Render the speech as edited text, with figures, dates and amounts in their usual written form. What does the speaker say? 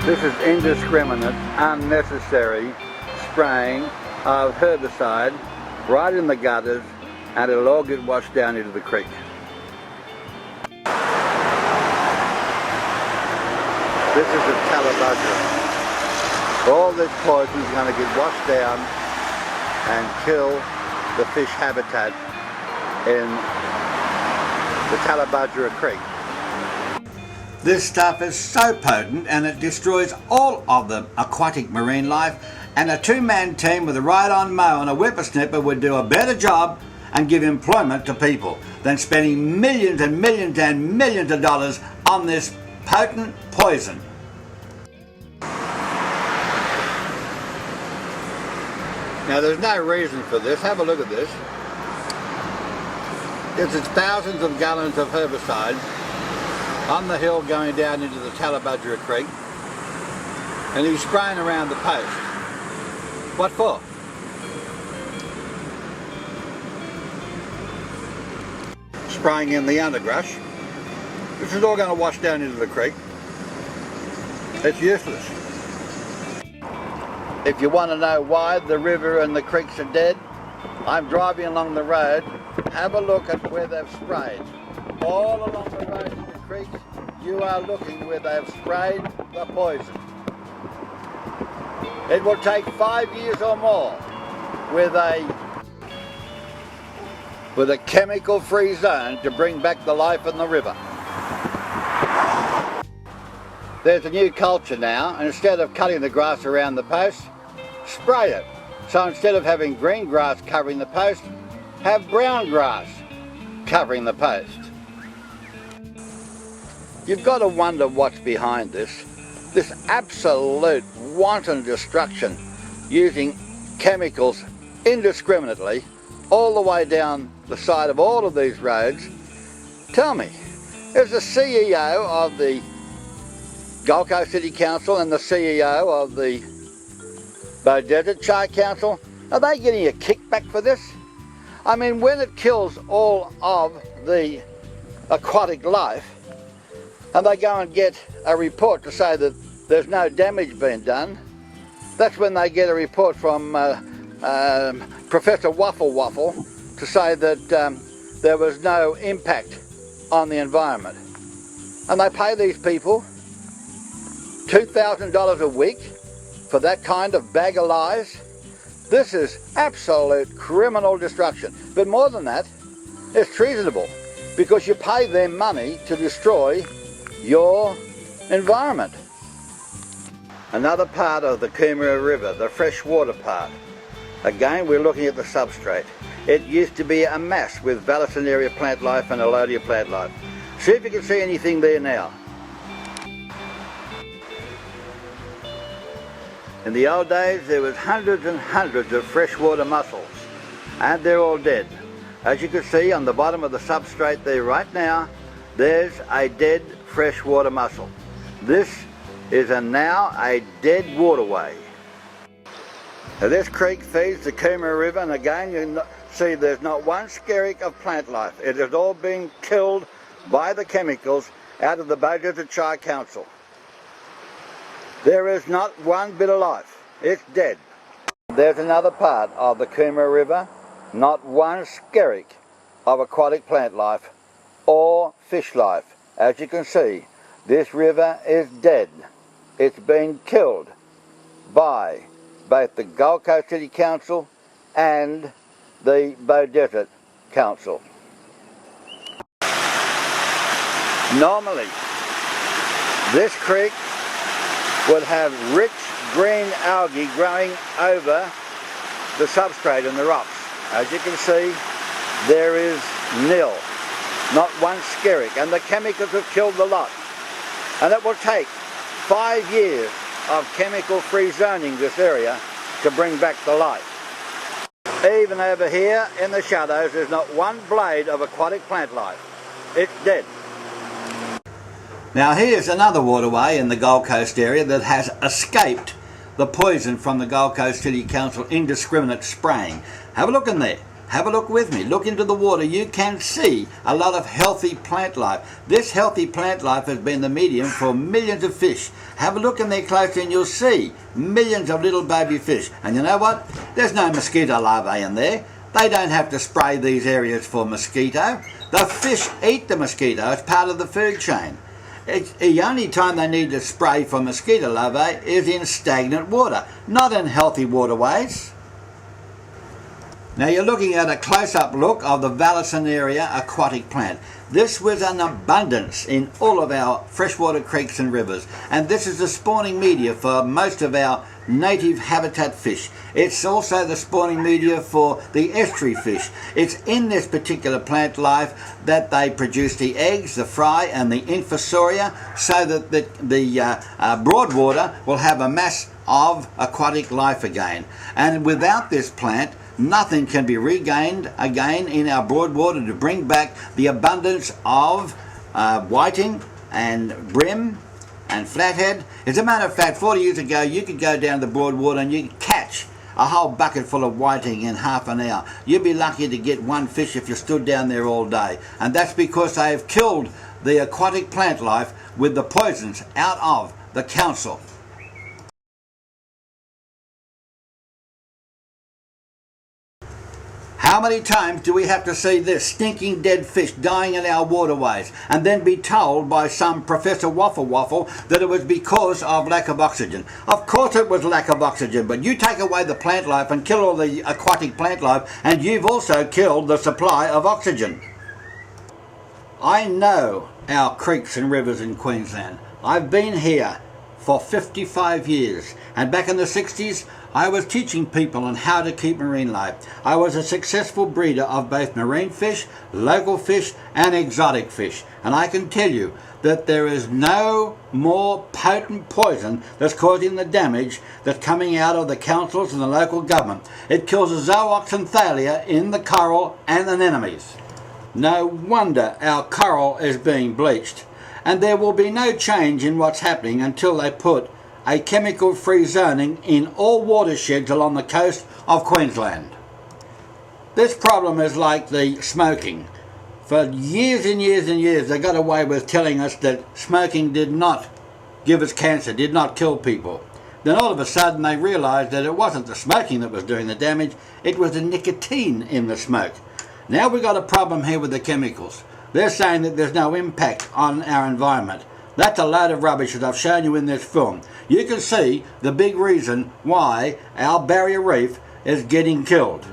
This is indiscriminate, unnecessary spraying of herbicide right in the gutters, and it'll all get washed down into the creek. This is the Tellebudgerra. All this poison is going to get washed down and kill the fish habitat in the Tellebudgerra Creek. This stuff is so potent and it destroys all of the aquatic marine life, and a two-man team with a ride-on mow and a whippersnipper would do a better job and give employment to people than spending millions and millions and millions of dollars on this potent poison. Now there's no reason for this. Have a look at this. It's thousands of gallons of herbicide on the hill going down into the Tellebudgerra Creek, and he's spraying around the post. What for? Spraying in the underbrush. This is all going to wash down into the creek. It's useless. If you want to know why the river and the creeks are dead, I'm driving along the road. Have a look at where they've sprayed. All along the road in the creeks, you are looking where they've sprayed the poison. It will take 5 years or more with a chemical-free zone to bring back the life in the river. There's a new culture now, and instead of cutting the grass around the post, spray it. So instead of having green grass covering the post, have brown grass covering the post. You've got to wonder what's behind this absolute wanton destruction, using chemicals indiscriminately all the way down the side of all of these roads. Tell me, is the CEO of the Gold Coast City Council and the CEO of the Burleigh Desert Chai Council, are they getting a kickback for this? I mean, when it kills all of the aquatic life, and they go and get a report to say that there's no damage being done, that's when they get a report from Professor Waffle to say that there was no impact on the environment. And they pay these people $2,000 a week for that kind of bag of lies. This is absolute criminal destruction. But more than that, it's treasonable, because you pay them money to destroy your environment. Another part of the Coomera River, the freshwater part. Again, we're looking at the substrate. It used to be a mass with Vallisneria plant life and Alodia plant life. See if you can see anything there now. In the old days, there was hundreds and hundreds of freshwater mussels, and they're all dead. As you can see on the bottom of the substrate there right now, there's a dead freshwater mussel. This is now a dead waterway. Now, this creek feeds the Coomera River, and again you can see there's not one skerrick of plant life. It is all being killed by the chemicals out of the Burleigh Desert Chai Council. There is not one bit of life. It's dead. There's another part of the Coomera River, not one skerrick of aquatic plant life or fish life. As you can see, this river is dead. It's been killed by both the Gold Coast City Council and the Burleigh Desert Council. Normally, this creek would have rich green algae growing over the substrate and the rocks. As you can see, there is nil, not one skerrick, and the chemicals have killed the lot. And it will take 5 years of chemical-free zoning this area to bring back the life. Even over here in the shadows, there's not one blade of aquatic plant life. It's dead. Now here's another waterway in the Gold Coast area that has escaped the poison from the Gold Coast City Council indiscriminate spraying. Have a look in there. Have a look with me. Look into the water. You can see a lot of healthy plant life. This healthy plant life has been the medium for millions of fish. Have a look in there closely and you'll see millions of little baby fish. And you know what? There's no mosquito larvae in there. They don't have to spray these areas for mosquito. The fish eat the mosquito as part of the food chain. The only time they need to spray for mosquito larvae is in stagnant water, not in healthy waterways. Now you're looking at a close-up look of the Vallisneria aquatic plant. This was an abundance in all of our freshwater creeks and rivers, and this is the spawning media for most of our native habitat fish. It's also the spawning media for the estuary fish. It's in this particular plant life that they produce the eggs, the fry and the infusoria, so that the broadwater will have a mass of aquatic life again. And without this plant, nothing can be regained again in our broadwater to bring back the abundance of whiting and brim and flathead. As a matter of fact, 40 years ago you could go down the broadwater and you could catch a whole bucket full of whiting in half an hour. You'd be lucky to get one fish if you stood down there all day. And that's because they have killed the aquatic plant life with the poisons out of the council. How many times do we have to see this stinking dead fish dying in our waterways and then be told by some Professor Waffle Waffle that it was because of lack of oxygen? Of course it was lack of oxygen, but you take away the plant life and kill all the aquatic plant life and you've also killed the supply of oxygen. I know our creeks and rivers in Queensland. I've been here for 55 years, and back in the 60s I was teaching people on how to keep marine life. I was a successful breeder of both marine fish, local fish and exotic fish, and I can tell you that there is no more potent poison that's causing the damage that's coming out of the councils and the local government. It kills the zooxanthellae in the coral and anemones. No wonder our coral is being bleached. And there will be no change in what's happening until they put a chemical-free zoning in all watersheds along the coast of Queensland. This problem is like the smoking. For years and years and years they got away with telling us that smoking did not give us cancer, did not kill people. Then all of a sudden they realised that it wasn't the smoking that was doing the damage, it was the nicotine in the smoke. Now we've got a problem here with the chemicals. They're saying that there's no impact on our environment. That's a load of rubbish that I've shown you in this film. You can see the big reason why our barrier reef is getting killed.